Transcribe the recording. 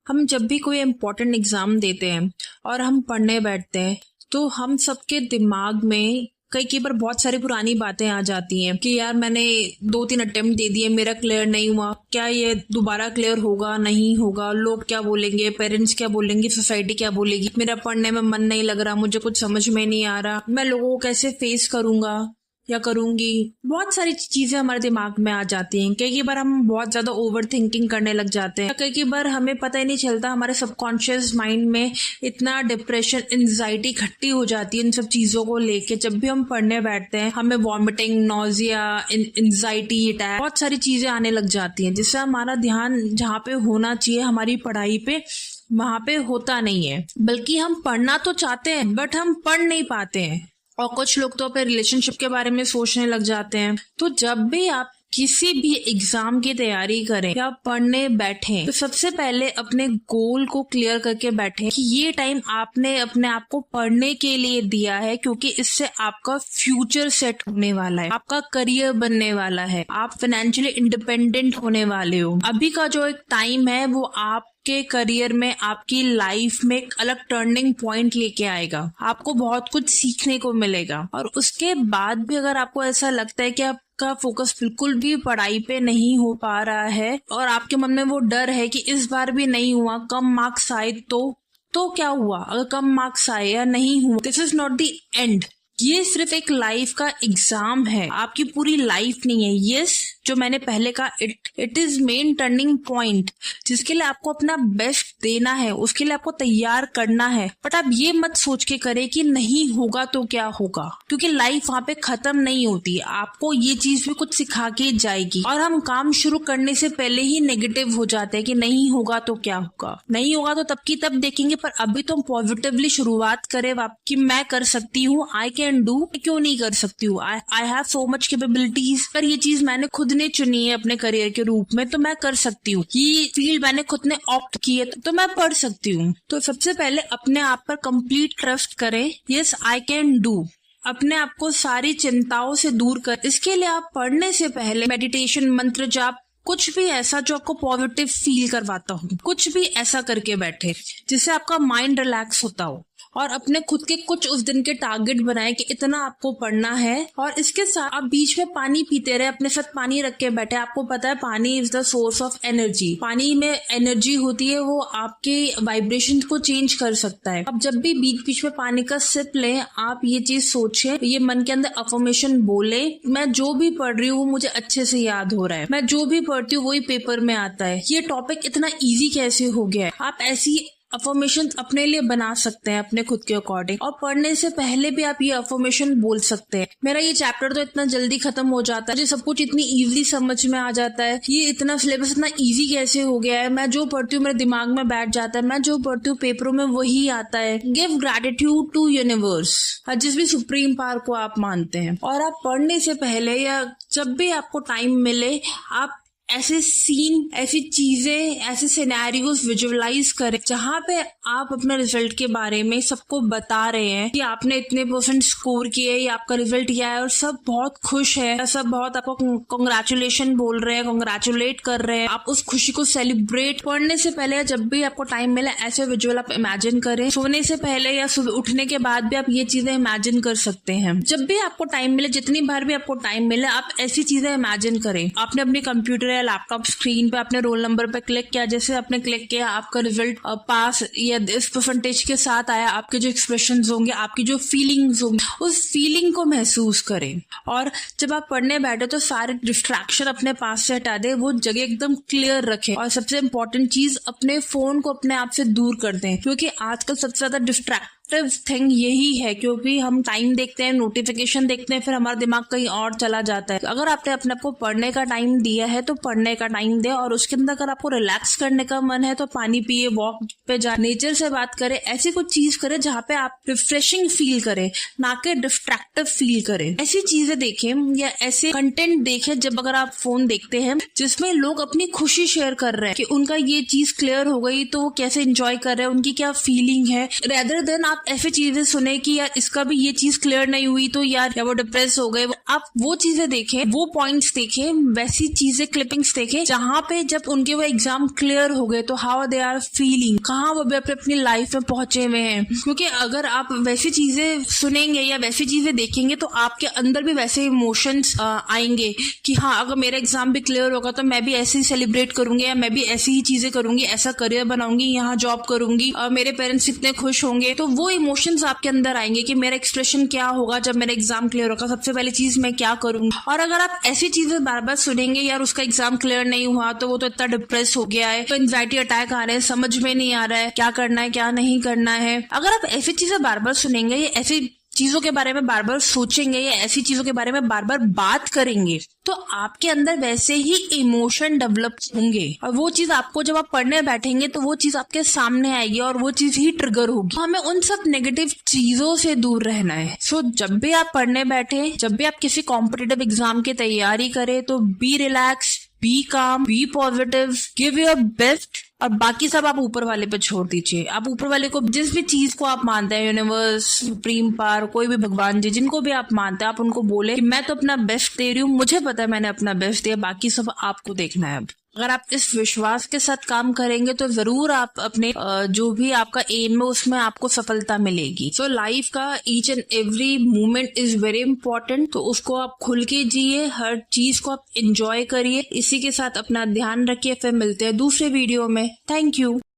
हम जब भी कोई इम्पोर्टेंट एग्जाम देते हैं और हम पढ़ने बैठते हैं तो हम सबके दिमाग में कई बार बहुत सारी पुरानी बातें आ जाती हैं कि यार मैंने 2-3 अटेम्प्ट दे दिए, मेरा क्लियर नहीं हुआ, क्या ये दोबारा क्लियर होगा नहीं होगा, लोग क्या बोलेंगे, पेरेंट्स क्या बोलेंगे, सोसाइटी क्या बोलेगी, मेरा पढ़ने में मन नहीं लग रहा, मुझे कुछ समझ में नहीं आ रहा, मैं लोगों को कैसे फेस करूंगा या करूंगी। बहुत सारी चीजें हमारे दिमाग में आ जाती हैं। कई बार हम बहुत ज्यादा ओवर थिंकिंग करने लग जाते हैं। कई बार हमें पता ही नहीं चलता, हमारे सबकॉन्शियस माइंड में इतना डिप्रेशन, एंजाइटी इकट्ठी हो जाती है इन सब चीजों को लेके। जब भी हम पढ़ने बैठते हैं हमें वॉमिटिंग, नोजिया, एंजाइटी अटैक, बहुत सारी चीजें आने लग जाती हैं, जिससे हमारा ध्यान जहाँ पे होना चाहिए हमारी पढ़ाई पे, वहां पे होता नहीं है। बल्कि हम पढ़ना तो चाहते हैं बट हम पढ़ नहीं पाते हैं। और कुछ लोग तो अपने रिलेशनशिप के बारे में सोचने लग जाते हैं। तो जब भी आप किसी भी एग्जाम की तैयारी करें या पढ़ने बैठें तो सबसे पहले अपने गोल को क्लियर करके बैठें कि ये टाइम आपने अपने आप को पढ़ने के लिए दिया है, क्योंकि इससे आपका फ्यूचर सेट होने वाला है, आपका करियर बनने वाला है, आप फाइनेंशियली इंडिपेंडेंट होने वाले हो। अभी का जो एक टाइम है वो आपके करियर में, आपकी लाइफ में एक अलग टर्निंग पॉइंट लेके आएगा। आपको बहुत कुछ सीखने को मिलेगा। और उसके बाद भी अगर आपको ऐसा लगता है कि आपका फोकस बिल्कुल भी पढ़ाई पे नहीं हो पा रहा है और आपके मन में वो डर है कि इस बार भी नहीं हुआ, कम मार्क्स आए तो क्या हुआ, अगर कम मार्क्स आए या नहीं हुआ, this is not the end. ये सिर्फ एक लाइफ का एग्जाम है, आपकी पूरी लाइफ नहीं है। यस, जो मैंने पहले कहा, it is main turning point, जिसके लिए आपको अपना बेस्ट देना है, उसके लिए आपको तैयार करना है। बट आप ये मत सोच के करें कि नहीं होगा तो क्या होगा, क्योंकि लाइफ वहां पे खत्म नहीं होती। आपको ये चीज भी कुछ सिखा के जाएगी। और हम काम शुरू करने से पहले ही नेगेटिव हो जाते हैं कि नहीं होगा तो क्या होगा, नहीं होगा तो तब की तब देखेंगे। पर अभी तो हम पॉजिटिवली शुरुआत करें कि मैं कर सकती हूँ, आई कैन डू, क्यों नहीं कर सकती हूँ, I have so much capabilities. पर ये चीज मैंने खुद ने चुनी है अपने करियर के रूप में, तो मैं कर सकती हूँ। ये फील्ड मैंने खुद ने ऑप्ट की है, तो मैं पढ़ सकती हूँ। तो सबसे पहले अपने आप पर कंप्लीट ट्रस्ट करें। Yes, I can do. अपने आप को सारी चिंताओं से दूर कर। इसके लिए आप पढ़ने से पहले मेडिटेशन, मंत्र जाप, कुछ भी ऐसा जो आपको पॉजिटिव फील करवाता हो, कुछ भी ऐसा करके बैठे जिससे आपका माइंड रिलैक्स होता हो। और अपने खुद के कुछ उस दिन के टारगेट बनाए कि इतना आपको पढ़ना है। और इसके साथ आप बीच में पानी पीते रहे, अपने साथ पानी रख के बैठे। आपको पता है पानी is the source of energy. पानी में एनर्जी होती है, वो आपके वाइब्रेशन को चेंज कर सकता है। अब जब भी बीच बीच में पानी का सिप लें, आप ये चीज सोचें, ये मन के अंदर अफर्मेशन बोले, मैं जो भी पढ़ रही हूँ वो मुझे अच्छे से याद हो रहा है, मैं जो भी पढ़ती हूँ वही पेपर में आता है, ये टॉपिक इतना ईजी कैसे हो गया है। आप ऐसी अफर्मेशन अपने लिए बना सकते हैं अपने खुद के अकॉर्डिंग। और पढ़ने से पहले भी आप ये अफर्मेशन बोल सकते हैं, मेरा ये चैप्टर तो इतना जल्दी खत्म हो जाता है, मुझे सब कुछ इतनी इजीली समझ में आ जाता है, ये इतना सिलेबस इतना इजी कैसे हो गया है, मैं जो पढ़ती हूँ मेरे दिमाग में बैठ जाता है, मैं जो पढ़ती हूँ पेपरों में वही आता है। गिव ग्रेटिट्यूड टू यूनिवर्स, जिस भी सुप्रीम पावर को आप मानते हैं। और आप पढ़ने से पहले या जब भी आपको टाइम मिले, आप ऐसे सीन, ऐसी चीजें, ऐसे सिनेरियोस विजुअलाइज करें जहां पे आप अपने रिजल्ट के बारे में सबको बता रहे हैं कि आपने इतने % स्कोर किए, या आपका रिजल्ट किया है, और सब बहुत खुश है, सब बहुत आपको कांग्रेचुलेशन बोल रहे हैं, कांग्रेचुलेट कर रहे हैं। आप उस खुशी को सेलिब्रेट पढ़ने से पहले, जब भी आपको टाइम मिले, ऐसे विजुअल आप इमेजिन करें। सोने से पहले या सुबह उठने के बाद भी आप ये चीजें इमेजिन कर सकते हैं। जब भी आपको टाइम मिले, जितनी बार भी आपको टाइम मिले, आप ऐसी चीजें इमेजिन करें। आपने अपनी कंप्यूटर लैपटॉप स्क्रीन पे अपने रोल नंबर पे क्लिक किया, जैसे आपने क्लिक किया, आपका रिजल्ट पास या इस % के साथ आया, आपके जो एक्सप्रेशंस होंगे, आपकी जो फीलिंग्स होंगी, उस फीलिंग को महसूस करें। और जब आप पढ़ने बैठे तो सारे डिस्ट्रैक्शन अपने पास से हटा दे, वो जगह एकदम क्लियर रखें। और सबसे इम्पोर्टेंट चीज, अपने फोन को अपने आप से दूर कर दें, क्योंकि आजकल सबसे ज्यादा डिस्ट्रैक्टिव थिंग यही है, क्योंकि हम टाइम देखते हैं, नोटिफिकेशन देखते हैं, फिर हमारा दिमाग कहीं और चला जाता है। अगर आपने अपने आप को पढ़ने का टाइम दिया है तो पढ़ने का टाइम दे। और उसके अंदर अगर आपको रिलैक्स करने का मन है तो पानी पिए, वॉक पे जाए, नेचर से बात करें, ऐसी कुछ चीज करें जहाँ पे आप रिफ्रेशिंग फील करें, ना कि डिस्ट्रैक्टिव फील करें। ऐसी चीजें देखें या ऐसे कंटेंट देखें जब अगर आप फोन देखते हैं जिसमें लोग अपनी खुशी शेयर कर रहे हैं कि उनका ये चीज क्लियर हो गई तो वो कैसे एंजॉय कर रहे हैं, उनकी क्या फीलिंग है, रेदर देन आप ऐसी चीजें सुने कि यार इसका भी ये चीज क्लियर नहीं हुई तो यार या वो डिप्रेस हो गए। आप वो चीजें देखें, वो पॉइंट्स देखें, वैसी चीजें क्लिपिंग्स देखें जहां पे जब उनके वो एग्जाम क्लियर हो गए तो हाउ दे आर फीलिंग, कहाँ वो अपनी लाइफ में पहुंचे हुए हैं। क्योंकि अगर आप वैसी चीजें सुनेंगे या वैसी चीजें देखेंगे तो आपके अंदर भी वैसे इमोशंस आएंगे कि हाँ अगर मेरा एग्जाम भी क्लियर होगा तो मैं भी ऐसे ही सेलिब्रेट करूंगी या मैं भी ऐसी ही चीजें करूंगी, ऐसा करियर बनाऊंगी, यहाँ जॉब करूंगी, मेरे पेरेंट्स इतने खुश होंगे। तो वो इमोशंस आपके अंदर आएंगे कि मेरा एक्सप्रेशन क्या होगा जब मेरा एग्जाम क्लियर होगा, सबसे पहली चीज मैं क्या करूंगी। और अगर आप ऐसी चीजें बार बार सुनेंगे यार उसका एग्जाम क्लियर नहीं हुआ तो वो तो इतना डिप्रेस हो गया है, तो एंजाइटी अटैक आ रहे हैं, समझ में नहीं आ रहा है क्या करना है क्या नहीं करना है। अगर आप ऐसी चीजें बार बार सुनेंगे या ऐसी चीजों के बारे में बार बार सोचेंगे या ऐसी चीजों के बारे में बार बार बात करेंगे तो आपके अंदर वैसे ही इमोशन डेवलप होंगे और वो चीज आपको जब आप पढ़ने बैठेंगे तो वो चीज आपके सामने आएगी और वो चीज ही ट्रिगर होगी। तो हमें उन सब नेगेटिव चीजों से दूर रहना है। सो जब भी आप पढ़ने बैठे, जब भी आप किसी कॉम्पिटिटिव एग्जाम की तैयारी करें तो be relax, be calm, be positive, give your best और बाकी सब आप ऊपर वाले पे छोड़ दीजिए। आप ऊपर वाले को जिस भी चीज को आप मानते हैं, यूनिवर्स, सुप्रीम पावर, कोई भी भगवान जी, जिनको भी आप मानते हैं, आप उनको बोले कि मैं तो अपना बेस्ट दे रही हूँ, मुझे पता है मैंने अपना बेस्ट दिया, बाकी सब आपको देखना है। अब अगर आप इस विश्वास के साथ काम करेंगे तो जरूर आप अपने जो भी आपका एम है उसमें आपको सफलता मिलेगी। सो लाइफ का each and every moment is very important, तो उसको आप खुल के जिए, हर चीज को आप एंजॉय करिए। इसी के साथ अपना ध्यान रखिए, फिर मिलते हैं दूसरे वीडियो में। Thank you.